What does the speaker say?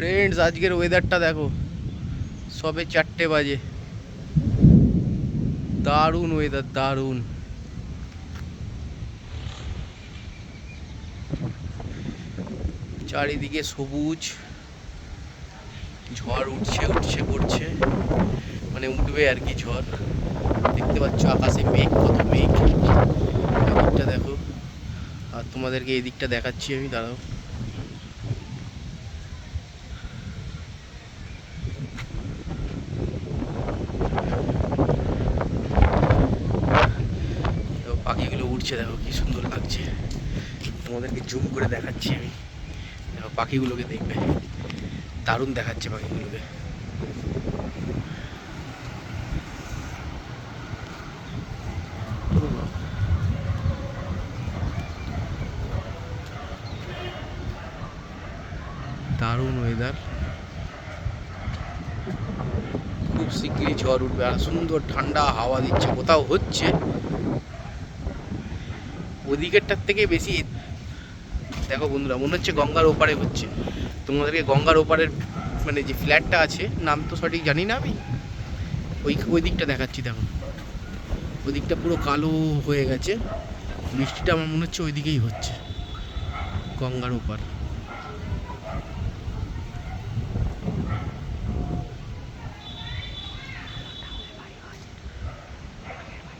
Friends, আজকের ওয়েদারটা দেখো, সবে 4টে বাজে। দারুণ ওয়েদার, দারুণ। চারিদিকে সবুজ, ঝড় উঠছে উঠছে করছে, মানে উঠবে আর কি ঝড়। দেখতে পাচ্ছ আকাশে মেঘ, কত মেঘ। এদিকটা দেখো, আর তোমাদেরকে এদিকটা দেখাচ্ছি আমি, দাঁড়াও। পাখিগুলো উঠছে, দেখো কি সুন্দর লাগছে। তোমাদেরকে জুম করে দেখাচ্ছি আমি, দেখো পাখিগুলোকে দেখবে, দারুণ দেখাচ্ছে পাখিগুলোকে। দারুণ ওয়েদার, খুব শিগগিরই ঝড় উঠবে আর সুন্দর ঠান্ডা হাওয়া দিচ্ছে। কোথাও হচ্ছে ওদিকেরটার থেকে বেশি, দেখো বন্ধুরা, মনে হচ্ছে গঙ্গার ওপারে হচ্ছে। তোমাদেরকে গঙ্গার ওপারের মানে যে ফ্ল্যাটটা আছে, নাম তো সঠিক জানি না আমি, ওই দিকটা দেখাচ্ছি। দেখো ওই দিকটা পুরো কালো হয়ে গেছে, বৃষ্টিটা আমার মনে হচ্ছে ওই দিকেই হচ্ছে, গঙ্গার ওপার।